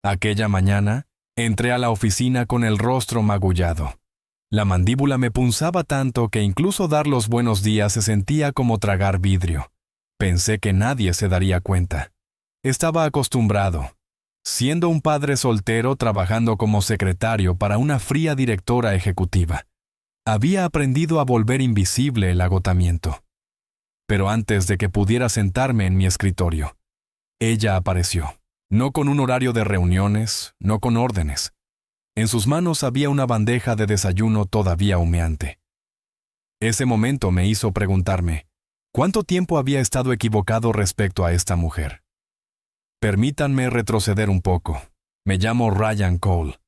Aquella mañana, entré a la oficina con el rostro magullado. La mandíbula me punzaba tanto que incluso dar los buenos días se sentía como tragar vidrio. Pensé que nadie se daría cuenta. Estaba acostumbrado. Siendo un padre soltero trabajando como secretario para una fría directora ejecutiva, había aprendido a volver invisible el agotamiento. Pero antes de que pudiera sentarme en mi escritorio, ella apareció. No con un horario de reuniones, no con órdenes. En sus manos había una bandeja de desayuno todavía humeante. Ese momento me hizo preguntarme, ¿cuánto tiempo había estado equivocado respecto a esta mujer? Permítanme retroceder un poco. Me llamo Ryan Cole.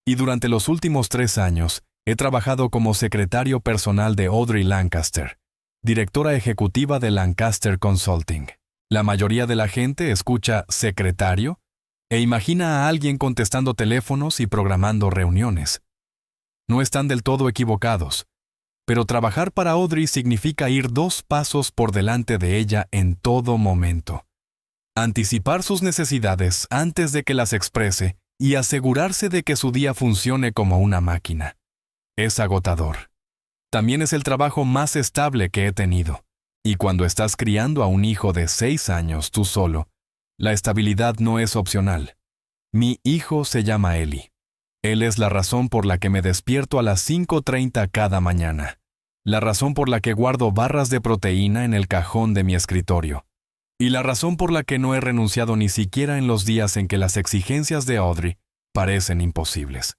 Y durante los últimos 3 años he trabajado como secretario personal de Audrey Lancaster, directora ejecutiva de Lancaster Consulting. La mayoría de la gente escucha secretario e imagina a alguien contestando teléfonos y programando reuniones. No están del todo equivocados, pero trabajar para Audrey significa ir 2 pasos por delante de ella en todo momento. Anticipar sus necesidades antes de que las exprese y asegurarse de que su día funcione como una máquina. Es agotador. También es el trabajo más estable que he tenido. Y cuando estás criando a un hijo de 6 años tú solo, la estabilidad no es opcional. Mi hijo se llama Eli. Él es la razón por la que me despierto a las 5:30 cada mañana. La razón por la que guardo barras de proteína en el cajón de mi escritorio. Y la razón por la que no he renunciado ni siquiera en los días en que las exigencias de Audrey parecen imposibles.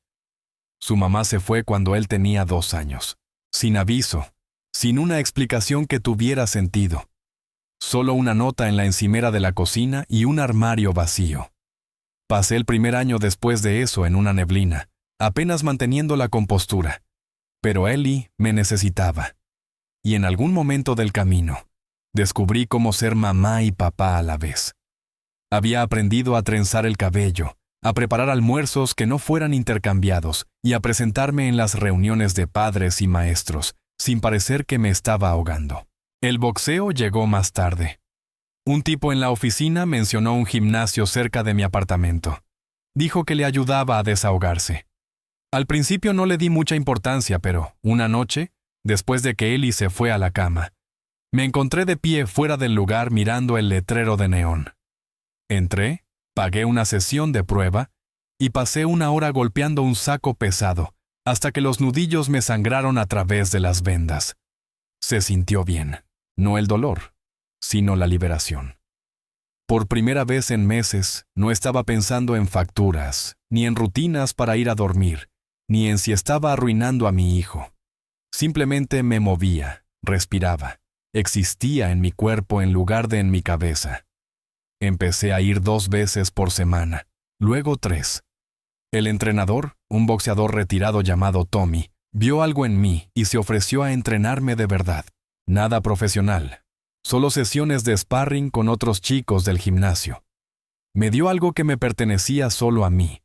Su mamá se fue cuando él tenía 2 años. Sin aviso, sin una explicación que tuviera sentido. Solo una nota en la encimera de la cocina y un armario vacío. Pasé el primer año después de eso en una neblina, apenas manteniendo la compostura. Pero Ellie me necesitaba. Y en algún momento del camino, descubrí cómo ser mamá y papá a la vez. Había aprendido a trenzar el cabello, a preparar almuerzos que no fueran intercambiados y a presentarme en las reuniones de padres y maestros, sin parecer que me estaba ahogando. El boxeo llegó más tarde. Un tipo en la oficina mencionó un gimnasio cerca de mi apartamento. Dijo que le ayudaba a desahogarse. Al principio no le di mucha importancia, pero una noche, después de que Ellie se fue a la cama, me encontré de pie fuera del lugar mirando el letrero de neón. Entré, pagué una sesión de prueba y pasé 1 hora golpeando un saco pesado hasta que los nudillos me sangraron a través de las vendas. Se sintió bien, no el dolor, sino la liberación. Por primera vez en meses, no estaba pensando en facturas, ni en rutinas para ir a dormir, ni en si estaba arruinando a mi hijo. Simplemente me movía, respiraba. Existía en mi cuerpo en lugar de en mi cabeza. Empecé a ir 2 veces por semana, luego 3. El entrenador, un boxeador retirado llamado Tommy, vio algo en mí y se ofreció a entrenarme de verdad. Nada profesional, solo sesiones de sparring con otros chicos del gimnasio. Me dio algo que me pertenecía solo a mí,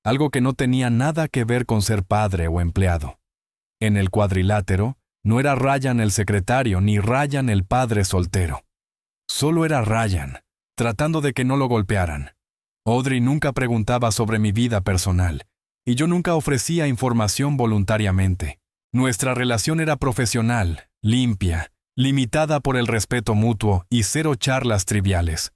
algo que no tenía nada que ver con ser padre o empleado. En el cuadrilátero, no era Ryan el secretario ni Ryan el padre soltero. Solo era Ryan, tratando de que no lo golpearan. Audrey nunca preguntaba sobre mi vida personal, y yo nunca ofrecía información voluntariamente. Nuestra relación era profesional, limpia, limitada por el respeto mutuo y 0 charlas triviales.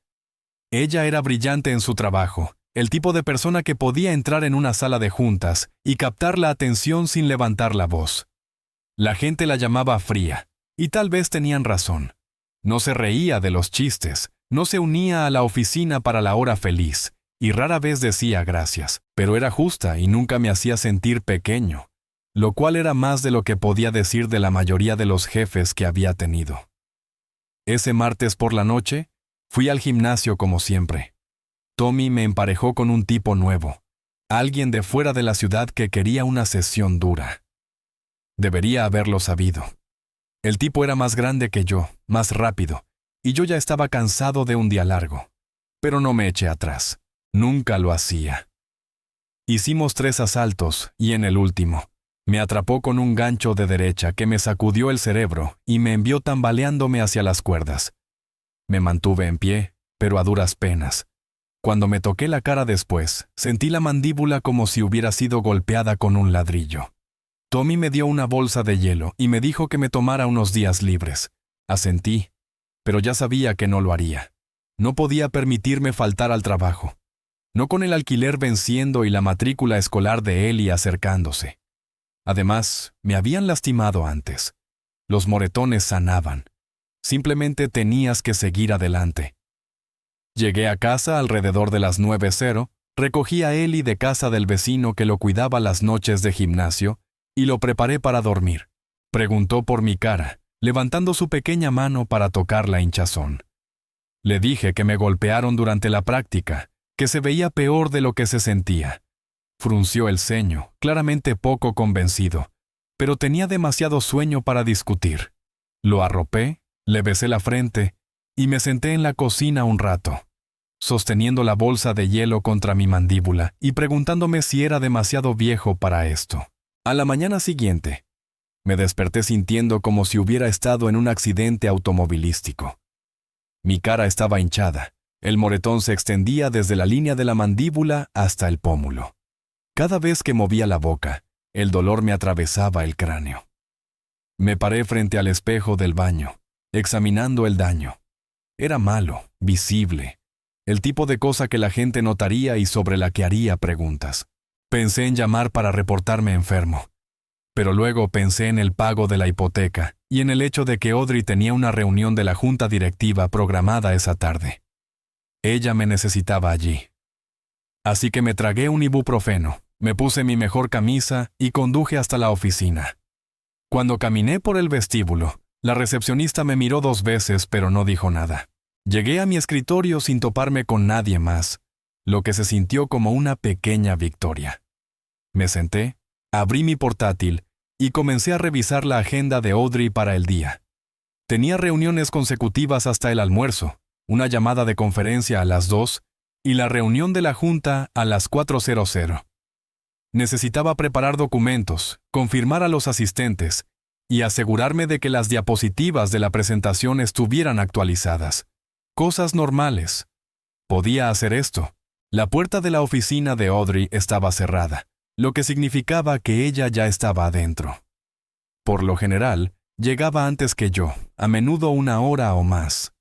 Ella era brillante en su trabajo, el tipo de persona que podía entrar en una sala de juntas y captar la atención sin levantar la voz. La gente la llamaba fría, y tal vez tenían razón. No se reía de los chistes, no se unía a la oficina para la hora feliz, y rara vez decía gracias, pero era justa y nunca me hacía sentir pequeño, lo cual era más de lo que podía decir de la mayoría de los jefes que había tenido. Ese martes por la noche, fui al gimnasio como siempre. Tommy me emparejó con un tipo nuevo, alguien de fuera de la ciudad que quería una sesión dura. Debería haberlo sabido. El tipo era más grande que yo, más rápido, y yo ya estaba cansado de un día largo. Pero no me eché atrás. Nunca lo hacía. Hicimos 3 asaltos, y en el último, me atrapó con un gancho de derecha que me sacudió el cerebro y me envió tambaleándome hacia las cuerdas. Me mantuve en pie, pero a duras penas. Cuando me toqué la cara después, sentí la mandíbula como si hubiera sido golpeada con un ladrillo. Tommy me dio una bolsa de hielo y me dijo que me tomara unos días libres. Asentí, pero ya sabía que no lo haría. No podía permitirme faltar al trabajo. No con el alquiler venciendo y la matrícula escolar de Ellie acercándose. Además, me habían lastimado antes. Los moretones sanaban. Simplemente tenías que seguir adelante. Llegué a casa alrededor de las 9:00, recogí a Ellie de casa del vecino que lo cuidaba las noches de gimnasio y lo preparé para dormir. Preguntó por mi cara, levantando su pequeña mano para tocar la hinchazón. Le dije que me golpearon durante la práctica, que se veía peor de lo que se sentía. Frunció el ceño, claramente poco convencido, pero tenía demasiado sueño para discutir. Lo arropé, le besé la frente y me senté en la cocina un rato, sosteniendo la bolsa de hielo contra mi mandíbula y preguntándome si era demasiado viejo para esto. A la mañana siguiente, me desperté sintiendo como si hubiera estado en un accidente automovilístico. Mi cara estaba hinchada, el moretón se extendía desde la línea de la mandíbula hasta el pómulo. Cada vez que movía la boca, el dolor me atravesaba el cráneo. Me paré frente al espejo del baño, examinando el daño. Era malo, visible, el tipo de cosa que la gente notaría y sobre la que haría preguntas. Pensé en llamar para reportarme enfermo, pero luego pensé en el pago de la hipoteca y en el hecho de que Audrey tenía una reunión de la junta directiva programada esa tarde. Ella me necesitaba allí. Así que me tragué un ibuprofeno, me puse mi mejor camisa y conduje hasta la oficina. Cuando caminé por el vestíbulo, la recepcionista me miró 2 veces pero no dijo nada. Llegué a mi escritorio sin toparme con nadie más, lo que se sintió como una pequeña victoria. Me senté, abrí mi portátil y comencé a revisar la agenda de Audrey para el día. Tenía reuniones consecutivas hasta el almuerzo, una llamada de conferencia a las 2 y la reunión de la junta a las 4:00. Necesitaba preparar documentos, confirmar a los asistentes y asegurarme de que las diapositivas de la presentación estuvieran actualizadas. Cosas normales. Podía hacer esto. La puerta de la oficina de Audrey estaba cerrada, lo que significaba que ella ya estaba adentro. Por lo general, llegaba antes que yo, a menudo 1 hora o más.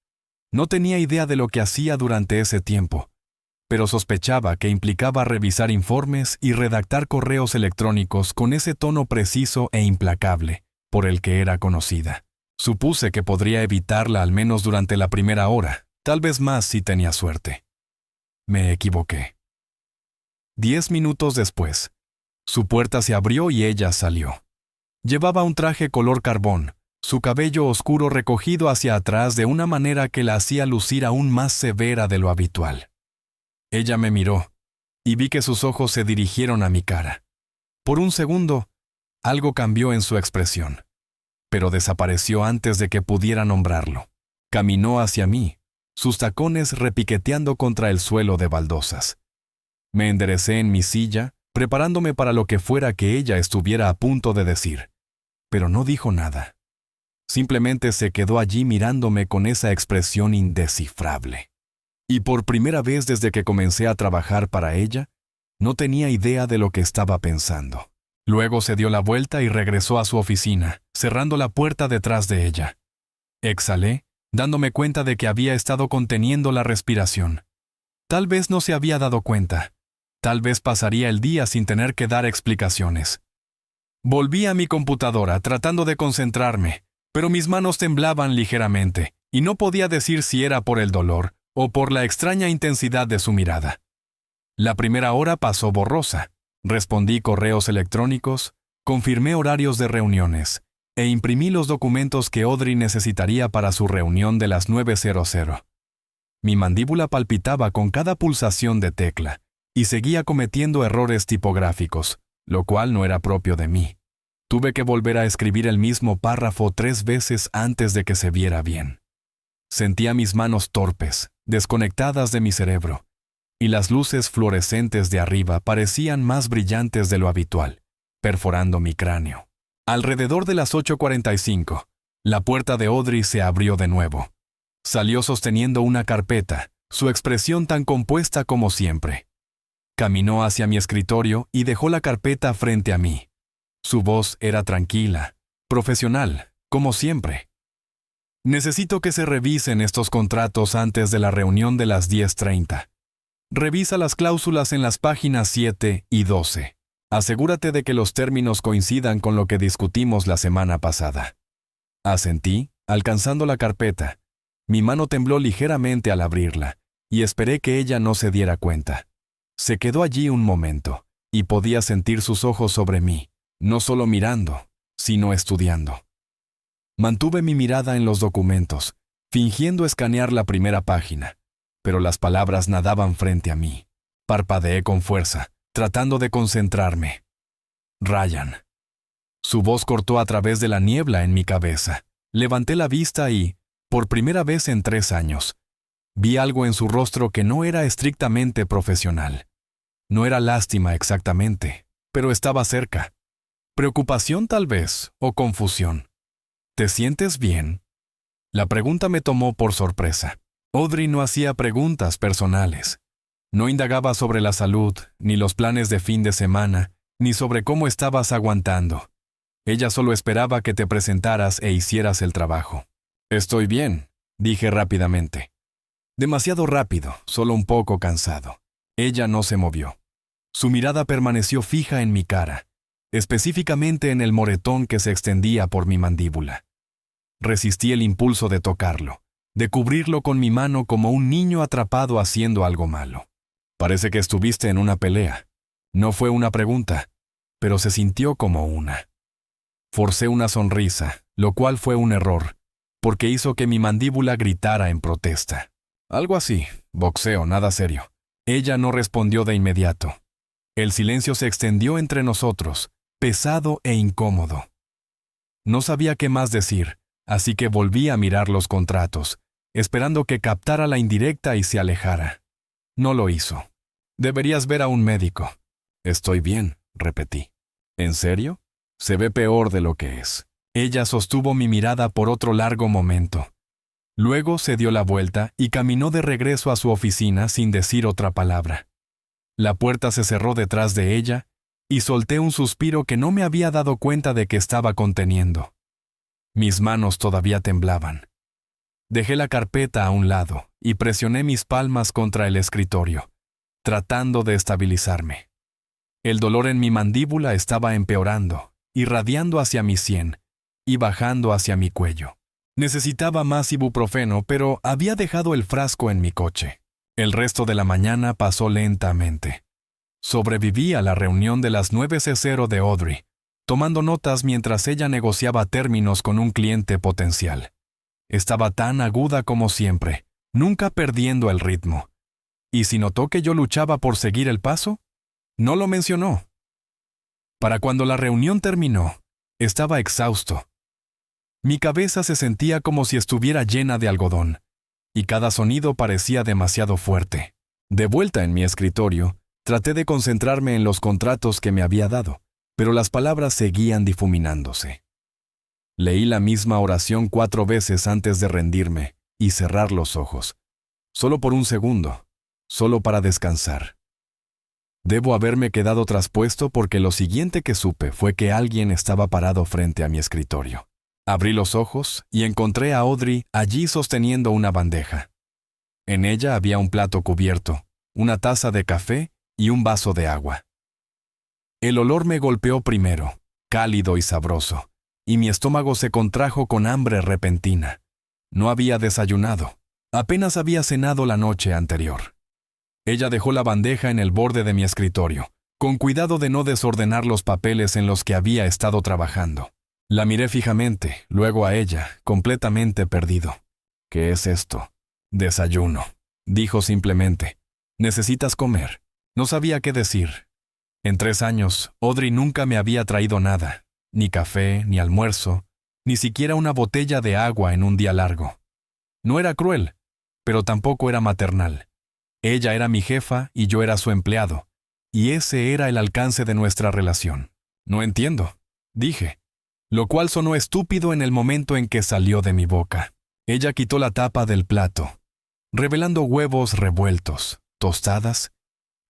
No tenía idea de lo que hacía durante ese tiempo, pero sospechaba que implicaba revisar informes y redactar correos electrónicos con ese tono preciso e implacable por el que era conocida. Supuse que podría evitarla al menos durante la primera hora, tal vez más si tenía suerte. Me equivoqué. 10 minutos después, su puerta se abrió y ella salió. Llevaba un traje color carbón, su cabello oscuro recogido hacia atrás de una manera que la hacía lucir aún más severa de lo habitual. Ella me miró, y vi que sus ojos se dirigieron a mi cara. Por un segundo, algo cambió en su expresión, pero desapareció antes de que pudiera nombrarlo. Caminó hacia mí, sus tacones repiqueteando contra el suelo de baldosas. Me enderecé en mi silla, preparándome para lo que fuera que ella estuviera a punto de decir, pero no dijo nada. Simplemente se quedó allí mirándome con esa expresión indescifrable. Y por primera vez desde que comencé a trabajar para ella, no tenía idea de lo que estaba pensando. Luego se dio la vuelta y regresó a su oficina, cerrando la puerta detrás de ella. Exhalé, dándome cuenta de que había estado conteniendo la respiración. Tal vez no se había dado cuenta. Tal vez pasaría el día sin tener que dar explicaciones. Volví a mi computadora tratando de concentrarme, pero mis manos temblaban ligeramente y no podía decir si era por el dolor o por la extraña intensidad de su mirada. La primera hora pasó borrosa. Respondí correos electrónicos, confirmé horarios de reuniones e imprimí los documentos que Audrey necesitaría para su reunión de las 9:00. Mi mandíbula palpitaba con cada pulsación de tecla y seguía cometiendo errores tipográficos, lo cual no era propio de mí. Tuve que volver a escribir el mismo párrafo 3 veces antes de que se viera bien. Sentía mis manos torpes, desconectadas de mi cerebro, y las luces fluorescentes de arriba parecían más brillantes de lo habitual, perforando mi cráneo. Alrededor de las 8:45, la puerta de Audrey se abrió de nuevo. Salió sosteniendo una carpeta, su expresión tan compuesta como siempre. Caminó hacia mi escritorio y dejó la carpeta frente a mí. Su voz era tranquila, profesional, como siempre. Necesito que se revisen estos contratos antes de la reunión de las 10:30. Revisa las cláusulas en las páginas 7 y 12. Asegúrate de que los términos coincidan con lo que discutimos la semana pasada. Asentí, alcanzando la carpeta. Mi mano tembló ligeramente al abrirla, y esperé que ella no se diera cuenta. Se quedó allí un momento, y podía sentir sus ojos sobre mí, no solo mirando, sino estudiando. Mantuve mi mirada en los documentos, fingiendo escanear la primera página, pero las palabras nadaban frente a mí. Parpadeé con fuerza, tratando de concentrarme. Ryan. Su voz cortó a través de la niebla en mi cabeza. Levanté la vista y, por primera vez en 3 años, vi algo en su rostro que no era estrictamente profesional. No era lástima exactamente, pero estaba cerca. Preocupación tal vez, o confusión. ¿Te sientes bien? La pregunta me tomó por sorpresa. Audrey no hacía preguntas personales. No indagaba sobre la salud, ni los planes de fin de semana, ni sobre cómo estabas aguantando. Ella solo esperaba que te presentaras e hicieras el trabajo. Estoy bien, dije rápidamente. Demasiado rápido, solo un poco cansado. Ella no se movió. Su mirada permaneció fija en mi cara, específicamente en el moretón que se extendía por mi mandíbula. Resistí el impulso de tocarlo, de cubrirlo con mi mano como un niño atrapado haciendo algo malo. Parece que estuviste en una pelea. No fue una pregunta, pero se sintió como una. Forcé una sonrisa, lo cual fue un error, porque hizo que mi mandíbula gritara en protesta. Algo así, boxeo, nada serio. Ella no respondió de inmediato. El silencio se extendió entre nosotros, pesado e incómodo. No sabía qué más decir, así que volví a mirar los contratos, esperando que captara la indirecta y se alejara. No lo hizo. Deberías ver a un médico. Estoy bien, repetí. ¿En serio? Se ve peor de lo que es. Ella sostuvo mi mirada por otro largo momento. Luego se dio la vuelta y caminó de regreso a su oficina sin decir otra palabra. La puerta se cerró detrás de ella y solté un suspiro que no me había dado cuenta de que estaba conteniendo. Mis manos todavía temblaban. Dejé la carpeta a un lado y presioné mis palmas contra el escritorio, tratando de estabilizarme. El dolor en mi mandíbula estaba empeorando, irradiando hacia mi sien y bajando hacia mi cuello. Necesitaba más ibuprofeno, pero había dejado el frasco en mi coche. El resto de la mañana pasó lentamente. Sobreviví a la reunión de las 9:00 de Audrey, tomando notas mientras ella negociaba términos con un cliente potencial. Estaba tan aguda como siempre, nunca perdiendo el ritmo. ¿Y si notó que yo luchaba por seguir el paso? No lo mencionó. Para cuando la reunión terminó, estaba exhausto. Mi cabeza se sentía como si estuviera llena de algodón, y cada sonido parecía demasiado fuerte. De vuelta en mi escritorio, traté de concentrarme en los contratos que me había dado, pero las palabras seguían difuminándose. Leí la misma oración 4 veces antes de rendirme y cerrar los ojos, solo por un segundo, solo para descansar. Debo haberme quedado traspuesto porque lo siguiente que supe fue que alguien estaba parado frente a mi escritorio. Abrí los ojos y encontré a Audrey allí sosteniendo una bandeja. En ella había un plato cubierto, una taza de café y un vaso de agua. El olor me golpeó primero, cálido y sabroso, y mi estómago se contrajo con hambre repentina. No había desayunado, apenas había cenado la noche anterior. Ella dejó la bandeja en el borde de mi escritorio, con cuidado de no desordenar los papeles en los que había estado trabajando. La miré fijamente, luego a ella, completamente perdido. ¿Qué es esto? Desayuno, dijo simplemente. ¿Necesitas comer? No sabía qué decir. En 3 años, Audrey nunca me había traído nada, ni café, ni almuerzo, ni siquiera una botella de agua en un día largo. No era cruel, pero tampoco era maternal. Ella era mi jefa y yo era su empleado, y ese era el alcance de nuestra relación. No entiendo, dije, lo cual sonó estúpido en el momento en que salió de mi boca. Ella quitó la tapa del plato. revelando huevos revueltos, tostadas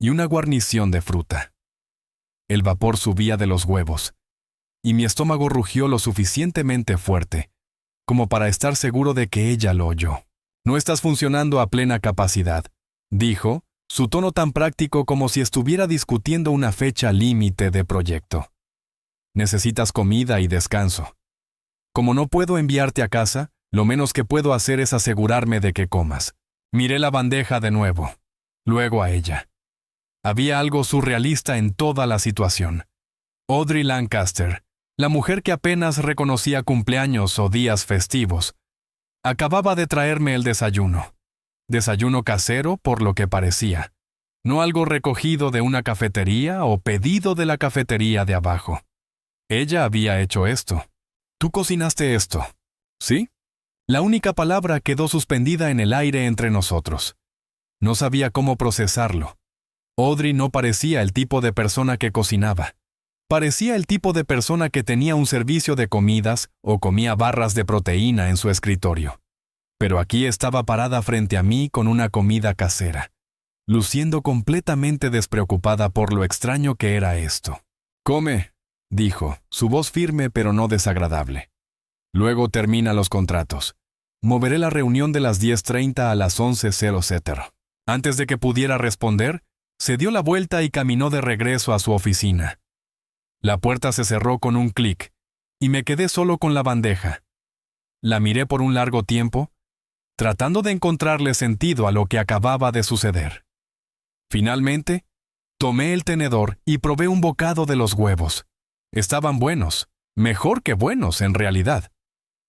y una guarnición de fruta. El vapor subía de los huevos, y mi estómago rugió lo suficientemente fuerte como para estar seguro de que ella lo oyó. «No estás funcionando a plena capacidad», dijo, su tono tan práctico como si estuviera discutiendo una fecha límite de proyecto. «Necesitas comida y descanso. Como no puedo enviarte a casa, lo menos que puedo hacer es asegurarme de que comas». Miré la bandeja de nuevo, luego a ella. Había algo surrealista en toda la situación. Audrey Lancaster, la mujer que apenas reconocía cumpleaños o días festivos, acababa de traerme el desayuno. Desayuno casero por lo que parecía, no algo recogido de una cafetería o pedido de la cafetería de abajo. Ella había hecho esto. «¿Tú cocinaste esto?» «¿Sí?» La única palabra quedó suspendida en el aire entre nosotros. No sabía cómo procesarlo. Audrey no parecía el tipo de persona que cocinaba. Parecía el tipo de persona que tenía un servicio de comidas o comía barras de proteína en su escritorio. Pero aquí estaba parada frente a mí con una comida casera, luciendo completamente despreocupada por lo extraño que era esto. «Come», dijo, su voz firme pero no desagradable. «Luego termina los contratos. Moveré la reunión de las 10:30 a las 11:00. Antes de que pudiera responder, se dio la vuelta y caminó de regreso a su oficina. La puerta se cerró con un clic, y me quedé solo con la bandeja. La miré por un largo tiempo, tratando de encontrarle sentido a lo que acababa de suceder. Finalmente, tomé el tenedor y probé un bocado de los huevos. Estaban buenos, mejor que buenos en realidad.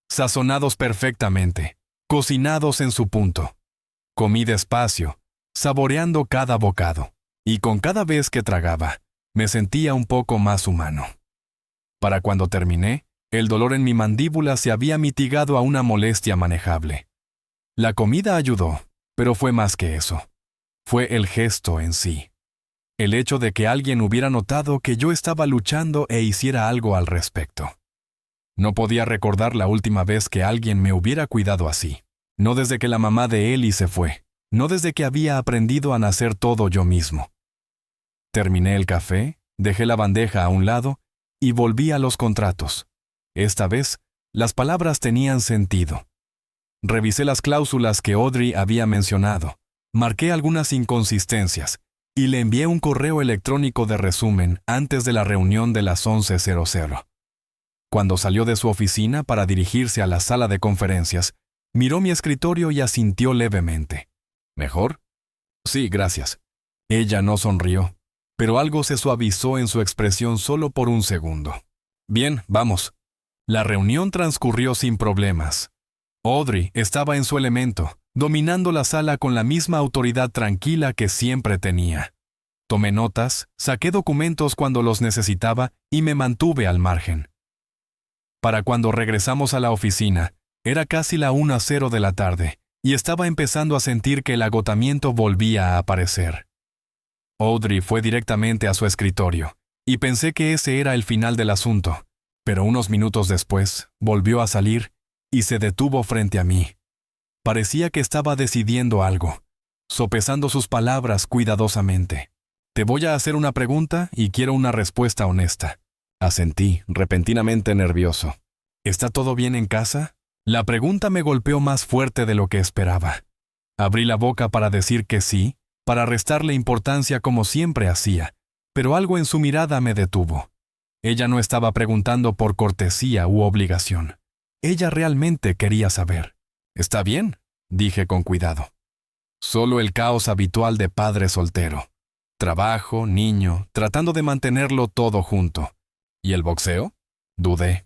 Sazonados perfectamente, cocinados en su punto. Comí despacio, saboreando cada bocado, y con cada vez que tragaba, me sentía un poco más humano. Para cuando terminé, el dolor en mi mandíbula se había mitigado a una molestia manejable. La comida ayudó, pero fue más que eso. Fue el gesto en sí. El hecho de que alguien hubiera notado que yo estaba luchando e hiciera algo al respecto. No podía recordar la última vez que alguien me hubiera cuidado así. No desde que la mamá de Ellie se fue. No desde que había aprendido a nacer todo yo mismo. Terminé el café, dejé la bandeja a un lado y volví a los contratos. Esta vez, las palabras tenían sentido. Revisé las cláusulas que Audrey había mencionado, marqué algunas inconsistencias y le envié un correo electrónico de resumen antes de la reunión de las 11:00. Cuando salió de su oficina para dirigirse a la sala de conferencias, miró mi escritorio y asintió levemente. ¿Mejor? Sí, gracias. Ella no sonrió, pero algo se suavizó en su expresión solo por un segundo. Bien, vamos. La reunión transcurrió sin problemas. Audrey estaba en su elemento, dominando la sala con la misma autoridad tranquila que siempre tenía. Tomé notas, saqué documentos cuando los necesitaba y me mantuve al margen. Para cuando regresamos a la oficina, era casi la 1:00 de la tarde, y estaba empezando a sentir que el agotamiento volvía a aparecer. Audrey fue directamente a su escritorio, y pensé que ese era el final del asunto, pero unos minutos después, volvió a salir y se detuvo frente a mí. Parecía que estaba decidiendo algo, sopesando sus palabras cuidadosamente. «Te voy a hacer una pregunta y quiero una respuesta honesta». Asentí, repentinamente nervioso. ¿Está todo bien en casa? La pregunta me golpeó más fuerte de lo que esperaba. Abrí la boca para decir que sí, para restarle importancia como siempre hacía, pero algo en su mirada me detuvo. Ella no estaba preguntando por cortesía u obligación. Ella realmente quería saber. «¿Está bien?», dije con cuidado. Solo el caos habitual de padre soltero. Trabajo, niño, tratando de mantenerlo todo junto. ¿Y el boxeo? Dudé.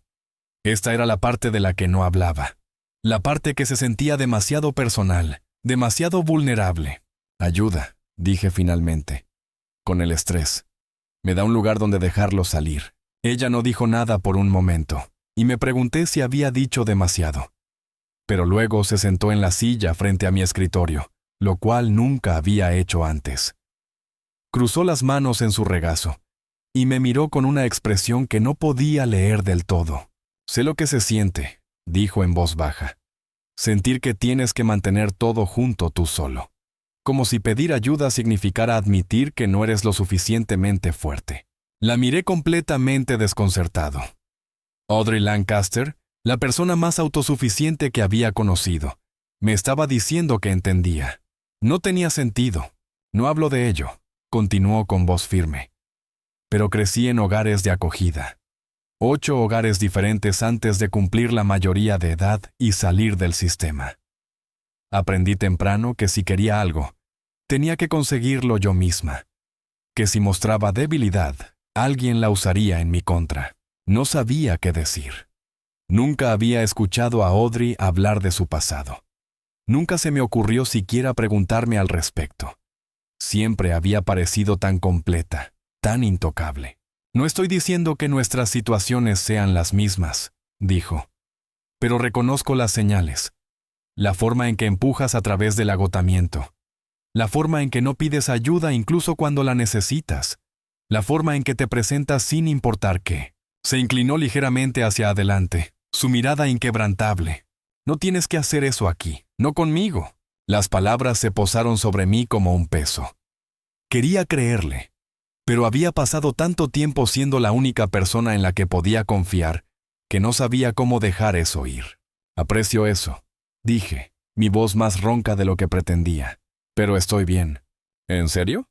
Esta era la parte de la que no hablaba. La parte que se sentía demasiado personal, demasiado vulnerable. «Ayuda», dije finalmente. «Con el estrés. Me da un lugar donde dejarlo salir». Ella no dijo nada por un momento, y me pregunté si había dicho demasiado. Pero luego se sentó en la silla frente a mi escritorio, lo cual nunca había hecho antes. Cruzó las manos en su regazo, y me miró con una expresión que no podía leer del todo. «Sé lo que se siente», dijo en voz baja. Sentir que tienes que mantener todo junto tú solo. Como si pedir ayuda significara admitir que no eres lo suficientemente fuerte. La miré completamente desconcertado. Audrey Lancaster, la persona más autosuficiente que había conocido, me estaba diciendo que entendía. No tenía sentido. No hablo de ello, continuó con voz firme. Pero crecí en hogares de acogida. 8 hogares diferentes antes de cumplir la mayoría de edad y salir del sistema. Aprendí temprano que si quería algo, tenía que conseguirlo yo misma. Que si mostraba debilidad, alguien la usaría en mi contra. No sabía qué decir. Nunca había escuchado a Audrey hablar de su pasado. Nunca se me ocurrió siquiera preguntarme al respecto. Siempre había parecido tan completa, tan intocable. No estoy diciendo que nuestras situaciones sean las mismas, dijo. Pero reconozco las señales. La forma en que empujas a través del agotamiento. La forma en que no pides ayuda incluso cuando la necesitas. La forma en que te presentas sin importar qué. Se inclinó ligeramente hacia adelante, su mirada inquebrantable. No tienes que hacer eso aquí, no conmigo. Las palabras se posaron sobre mí como un peso. Quería creerle, pero había pasado tanto tiempo siendo la única persona en la que podía confiar que no sabía cómo dejar eso ir. Aprecio eso, dije, mi voz más ronca de lo que pretendía. Pero estoy bien. ¿En serio?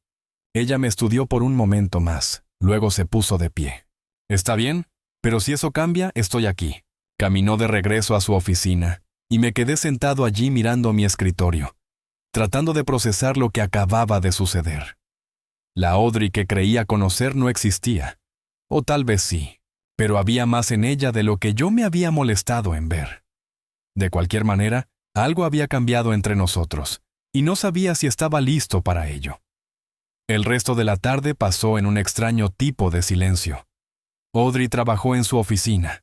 Ella me estudió por un momento más, luego se puso de pie. Está bien, pero si eso cambia, estoy aquí. Caminó de regreso a su oficina, y me quedé sentado allí mirando mi escritorio, tratando de procesar lo que acababa de suceder. La Audrey que creía conocer no existía, o tal vez sí, pero había más en ella de lo que yo me había molestado en ver. De cualquier manera, algo había cambiado entre nosotros, y no sabía si estaba listo para ello. El resto de la tarde pasó en un extraño tipo de silencio. Audrey trabajó en su oficina.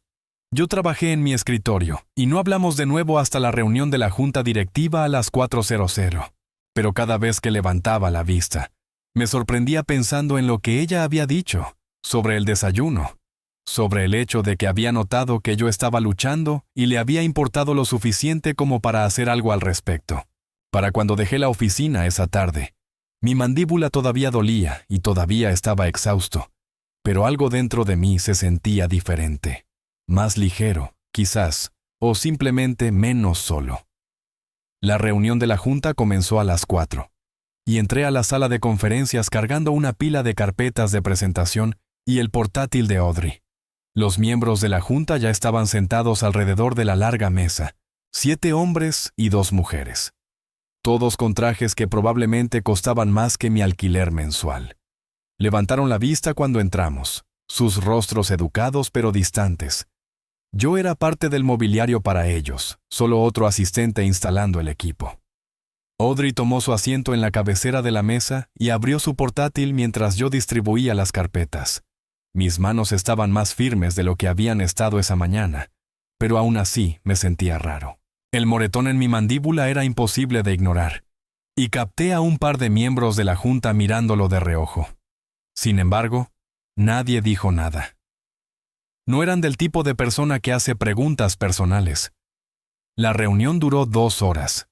Yo trabajé en mi escritorio, y no hablamos de nuevo hasta la reunión de la junta directiva a las 4:00. Pero cada vez que levantaba la vista, me sorprendía pensando en lo que ella había dicho, sobre el desayuno, sobre el hecho de que había notado que yo estaba luchando y le había importado lo suficiente como para hacer algo al respecto. Para cuando dejé la oficina esa tarde, mi mandíbula todavía dolía y todavía estaba exhausto, pero algo dentro de mí se sentía diferente, más ligero, quizás, o simplemente menos solo. La reunión de la junta comenzó a las 4, y entré a la sala de conferencias cargando una pila de carpetas de presentación y el portátil de Audrey. Los miembros de la junta ya estaban sentados alrededor de la larga mesa, 7 hombres y 2 mujeres. Todos con trajes que probablemente costaban más que mi alquiler mensual. Levantaron la vista cuando entramos, sus rostros educados pero distantes. Yo era parte del mobiliario para ellos, solo otro asistente instalando el equipo. Audrey tomó su asiento en la cabecera de la mesa y abrió su portátil mientras yo distribuía las carpetas. Mis manos estaban más firmes de lo que habían estado esa mañana, pero aún así me sentía raro. El moretón en mi mandíbula era imposible de ignorar, y capté a un par de miembros de la junta mirándolo de reojo. Sin embargo, nadie dijo nada. No eran del tipo de persona que hace preguntas personales. La reunión duró 2 horas.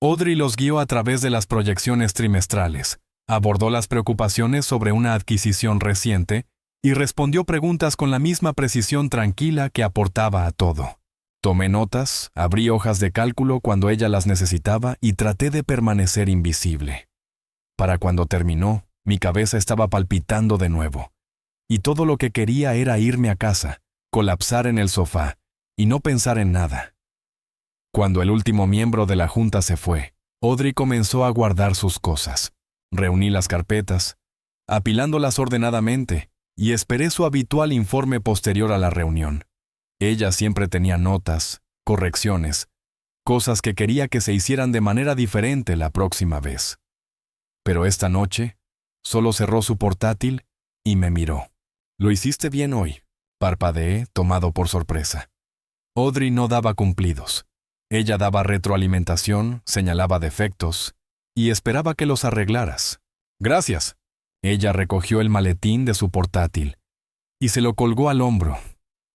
Audrey los guió a través de las proyecciones trimestrales, abordó las preocupaciones sobre una adquisición reciente y respondió preguntas con la misma precisión tranquila que aportaba a todo. Tomé notas, abrí hojas de cálculo cuando ella las necesitaba y traté de permanecer invisible. Para cuando terminó, mi cabeza estaba palpitando de nuevo, y todo lo que quería era irme a casa, colapsar en el sofá y no pensar en nada. Cuando el último miembro de la junta se fue, Audrey comenzó a guardar sus cosas. Reuní las carpetas, apilándolas ordenadamente, y esperé su habitual informe posterior a la reunión. Ella siempre tenía notas, correcciones, cosas que quería que se hicieran de manera diferente la próxima vez. Pero esta noche, solo cerró su portátil y me miró. «Lo hiciste bien hoy», parpadeé, tomado por sorpresa. Audrey no daba cumplidos. Ella daba retroalimentación, señalaba defectos y esperaba que los arreglaras. «Gracias». Ella recogió el maletín de su portátil y se lo colgó al hombro.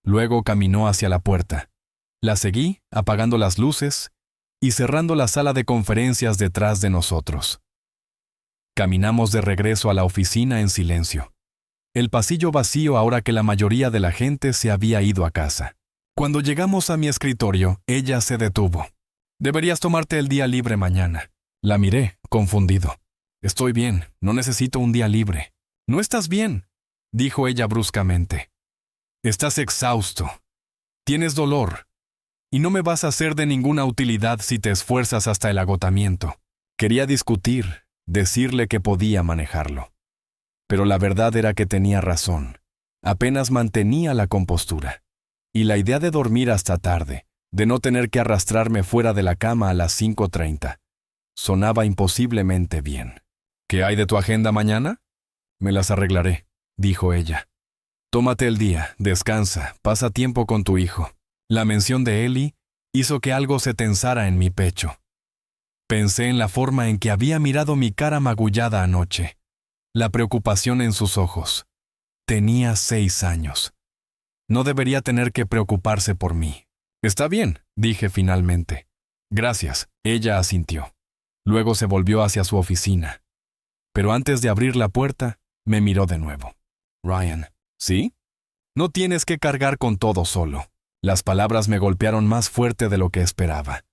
Luego caminó hacia la puerta. La seguí, apagando las luces y cerrando la sala de conferencias detrás de nosotros. Caminamos de regreso a la oficina en silencio. El pasillo vacío ahora que la mayoría de la gente se había ido a casa. Cuando llegamos a mi escritorio, ella se detuvo. «Deberías tomarte el día libre mañana». La miré, confundido. «Estoy bien, no necesito un día libre». «No estás bien», dijo ella bruscamente. «Estás exhausto. Tienes dolor. Y no me vas a ser de ninguna utilidad si te esfuerzas hasta el agotamiento». Quería discutir, decirle que podía manejarlo. Pero la verdad era que tenía razón. Apenas mantenía la compostura. Y la idea de dormir hasta tarde, de no tener que arrastrarme fuera de la cama a las 5:30, sonaba imposiblemente bien. «¿Qué hay de tu agenda mañana?» «Me las arreglaré», dijo ella. «Tómate el día, descansa, pasa tiempo con tu hijo». La mención de Ellie hizo que algo se tensara en mi pecho. Pensé en la forma en que había mirado mi cara magullada anoche, la preocupación en sus ojos. Tenía 6 años. No debería tener que preocuparse por mí. «Está bien», dije finalmente. «Gracias», ella asintió. Luego se volvió hacia su oficina. Pero antes de abrir la puerta, me miró de nuevo. «Ryan, ¿sí? No tienes que cargar con todo solo». Las palabras me golpearon más fuerte de lo que esperaba.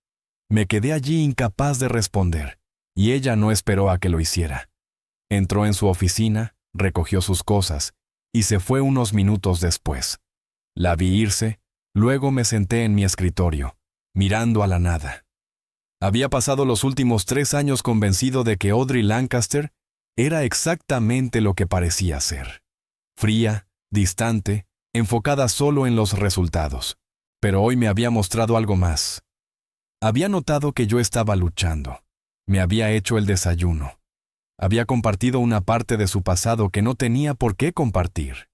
Me quedé allí incapaz de responder, y ella no esperó a que lo hiciera. Entró en su oficina, recogió sus cosas, y se fue unos minutos después. La vi irse, luego me senté en mi escritorio, mirando a la nada. Había pasado los últimos 3 años convencido de que Audrey Lancaster era exactamente lo que parecía ser. Fría, distante, enfocada solo en los resultados. Pero hoy me había mostrado algo más. Había notado que yo estaba luchando. Me había hecho el desayuno. Había compartido una parte de su pasado que no tenía por qué compartir.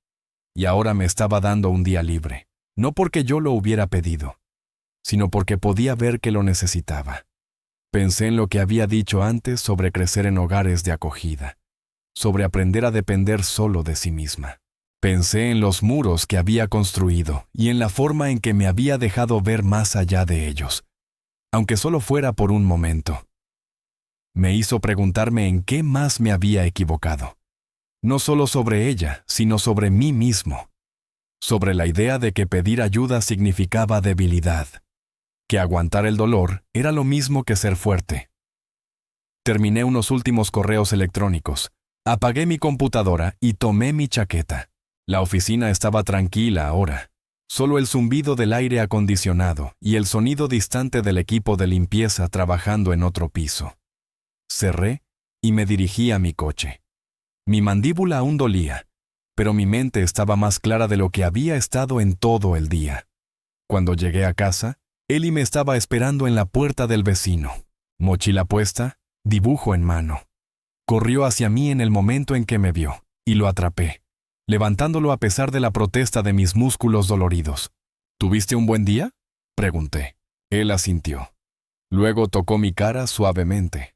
Y ahora me estaba dando un día libre, no porque yo lo hubiera pedido, sino porque podía ver que lo necesitaba. Pensé en lo que había dicho antes sobre crecer en hogares de acogida, sobre aprender a depender solo de sí misma. Pensé en los muros que había construido y en la forma en que me había dejado ver más allá de ellos, aunque solo fuera por un momento. Me hizo preguntarme en qué más me había equivocado. No solo sobre ella, sino sobre mí mismo. Sobre la idea de que pedir ayuda significaba debilidad, que aguantar el dolor era lo mismo que ser fuerte. Terminé unos últimos correos electrónicos, apagué mi computadora y tomé mi chaqueta. La oficina estaba tranquila ahora. Solo el zumbido del aire acondicionado y el sonido distante del equipo de limpieza trabajando en otro piso. Cerré y me dirigí a mi coche. Mi mandíbula aún dolía, pero mi mente estaba más clara de lo que había estado en todo el día. Cuando llegué a casa, Ellie me estaba esperando en la puerta del vecino. Mochila puesta, dibujo en mano. Corrió hacia mí en el momento en que me vio, y lo atrapé, levantándolo a pesar de la protesta de mis músculos doloridos. «¿Tuviste un buen día?», pregunté. Él asintió. Luego tocó mi cara suavemente,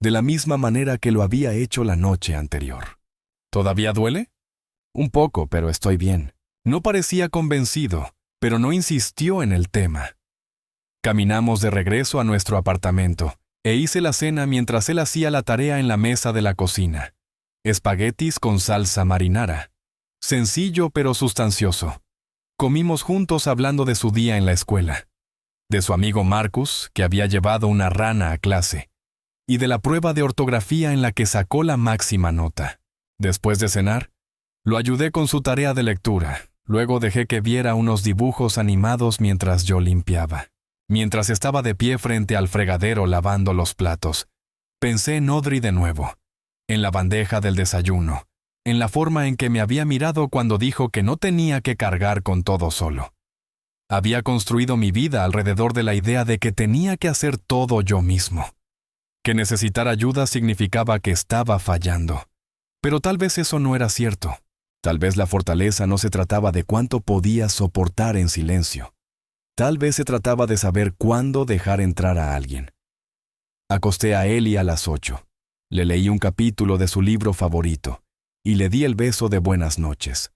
de la misma manera que lo había hecho la noche anterior. «¿Todavía duele?». «Un poco, pero estoy bien». No parecía convencido, pero no insistió en el tema. Caminamos de regreso a nuestro apartamento, e hice la cena mientras él hacía la tarea en la mesa de la cocina. Espaguetis con salsa marinara. Sencillo pero sustancioso. Comimos juntos hablando de su día en la escuela, de su amigo Marcus, que había llevado una rana a clase, y de la prueba de ortografía en la que sacó la máxima nota. Después de cenar, lo ayudé con su tarea de lectura. Luego dejé que viera unos dibujos animados mientras yo limpiaba. Mientras estaba de pie frente al fregadero lavando los platos, pensé en Audrey de nuevo, en la bandeja del desayuno, en la forma en que me había mirado cuando dijo que no tenía que cargar con todo solo. Había construido mi vida alrededor de la idea de que tenía que hacer todo yo mismo. Que necesitar ayuda significaba que estaba fallando. Pero tal vez eso no era cierto. Tal vez la fortaleza no se trataba de cuánto podía soportar en silencio. Tal vez se trataba de saber cuándo dejar entrar a alguien. Acosté a Ellie a las 8. Le leí un capítulo de su libro favorito y le di el beso de buenas noches.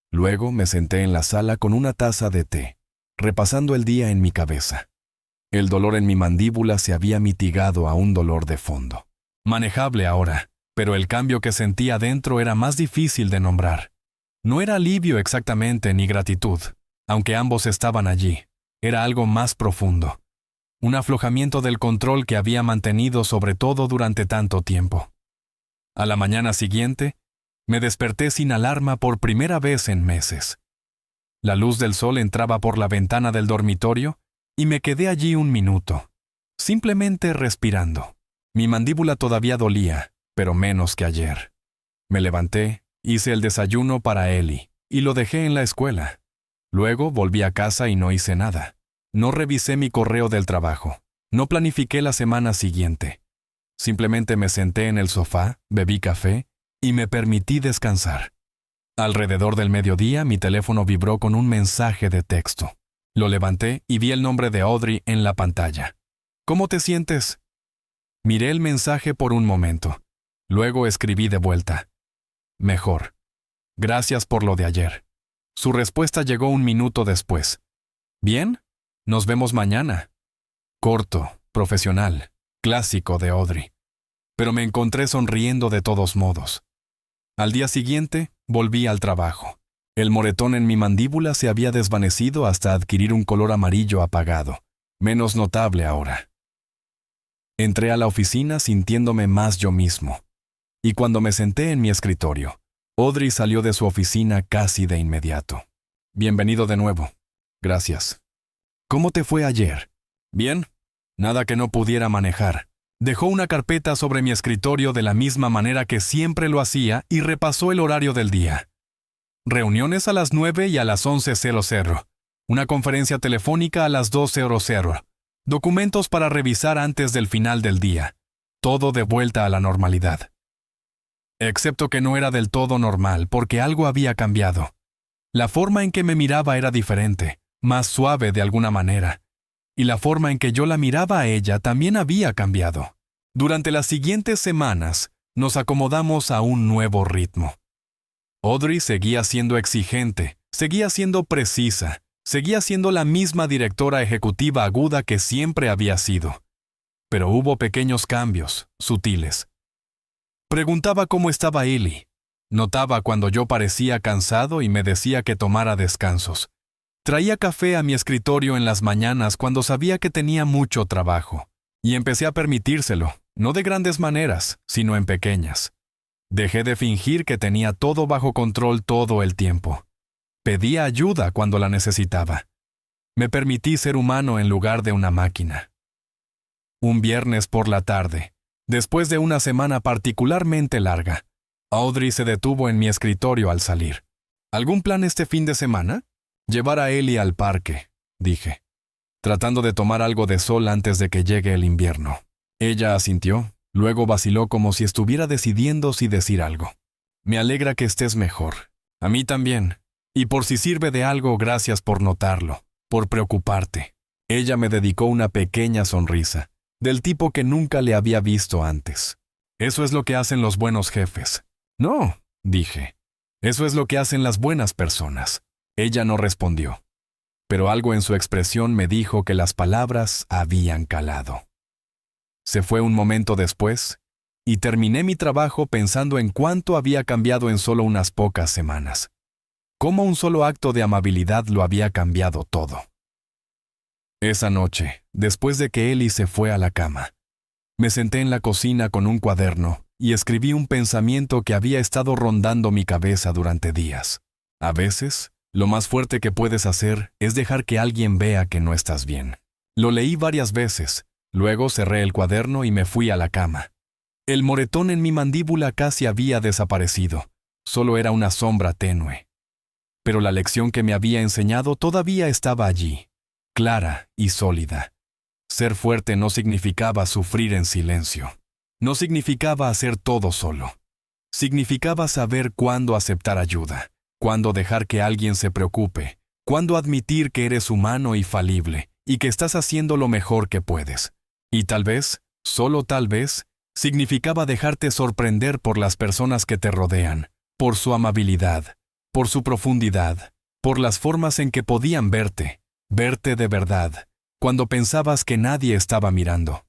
Luego me senté en la sala con una taza de té, repasando el día en mi cabeza. El dolor en mi mandíbula se había mitigado a un dolor de fondo. Manejable ahora, pero el cambio que sentía dentro era más difícil de nombrar. No era alivio exactamente ni gratitud, aunque ambos estaban allí. Era algo más profundo. Un aflojamiento del control que había mantenido sobre todo durante tanto tiempo. A la mañana siguiente, me desperté sin alarma por primera vez en meses. La luz del sol entraba por la ventana del dormitorio y me quedé allí un minuto, simplemente respirando. Mi mandíbula todavía dolía, pero menos que ayer. Me levanté, hice el desayuno para Ellie y lo dejé en la escuela. Luego volví a casa y no hice nada. No revisé mi correo del trabajo. No planifiqué la semana siguiente. Simplemente me senté en el sofá, bebí café y me permití descansar. Alrededor del mediodía mi teléfono vibró con un mensaje de texto. Lo levanté y vi el nombre de Audrey en la pantalla. ¿Cómo te sientes? Miré el mensaje por un momento. Luego escribí de vuelta. Mejor. Gracias por lo de ayer. Su respuesta llegó un minuto después. ¿Bien? Nos vemos mañana. Corto, profesional, clásico de Audrey. Pero me encontré sonriendo de todos modos. Al día siguiente, volví al trabajo. El moretón en mi mandíbula se había desvanecido hasta adquirir un color amarillo apagado, menos notable ahora. Entré a la oficina sintiéndome más yo mismo. Y cuando me senté en mi escritorio, Audrey salió de su oficina casi de inmediato. Bienvenido de nuevo. Gracias. ¿Cómo te fue ayer? Bien. Nada que no pudiera manejar. Dejó una carpeta sobre mi escritorio de la misma manera que siempre lo hacía y repasó el horario del día. Reuniones a las 9 y a las 11:00. Una conferencia telefónica a las 12:00. Documentos para revisar antes del final del día. Todo de vuelta a la normalidad. Excepto que no era del todo normal porque algo había cambiado. La forma en que me miraba era diferente, más suave de alguna manera. Y la forma en que yo la miraba a ella también había cambiado. Durante las siguientes semanas, nos acomodamos a un nuevo ritmo. Audrey seguía siendo exigente, seguía siendo precisa, seguía siendo la misma directora ejecutiva aguda que siempre había sido. Pero hubo pequeños cambios, sutiles. Preguntaba cómo estaba Ellie. Notaba cuando yo parecía cansado y me decía que tomara descansos. Traía café a mi escritorio en las mañanas cuando sabía que tenía mucho trabajo. Y empecé a permitírselo, no de grandes maneras, sino en pequeñas. Dejé de fingir que tenía todo bajo control todo el tiempo. Pedía ayuda cuando la necesitaba. Me permití ser humano en lugar de una máquina. Un viernes por la tarde, después de una semana particularmente larga, Audrey se detuvo en mi escritorio al salir. ¿Algún plan este fin de semana? Llevar a Ellie al parque, dije, tratando de tomar algo de sol antes de que llegue el invierno. Ella asintió, luego vaciló como si estuviera decidiendo si decir algo. Me alegra que estés mejor. A mí también. Y por si sirve de algo, gracias por notarlo, por preocuparte. Ella me dedicó una pequeña sonrisa, del tipo que nunca le había visto antes. Eso es lo que hacen los buenos jefes. No, dije. Eso es lo que hacen las buenas personas. Ella no respondió, pero algo en su expresión me dijo que las palabras habían calado. Se fue un momento después, y terminé mi trabajo pensando en cuánto había cambiado en solo unas pocas semanas. Cómo un solo acto de amabilidad lo había cambiado todo. Esa noche, después de que Ellie se fue a la cama, me senté en la cocina con un cuaderno y escribí un pensamiento que había estado rondando mi cabeza durante días. A veces, lo más fuerte que puedes hacer es dejar que alguien vea que no estás bien. Lo leí varias veces, luego cerré el cuaderno y me fui a la cama. El moretón en mi mandíbula casi había desaparecido, solo era una sombra tenue. Pero la lección que me había enseñado todavía estaba allí, clara y sólida. Ser fuerte no significaba sufrir en silencio. No significaba hacer todo solo. Significaba saber cuándo aceptar ayuda, cuándo dejar que alguien se preocupe, cuándo admitir que eres humano y falible y que estás haciendo lo mejor que puedes. Y tal vez, solo tal vez, significaba dejarte sorprender por las personas que te rodean, por su amabilidad, por su profundidad, por las formas en que podían verte, Verte de verdad, cuando pensabas que nadie estaba mirando.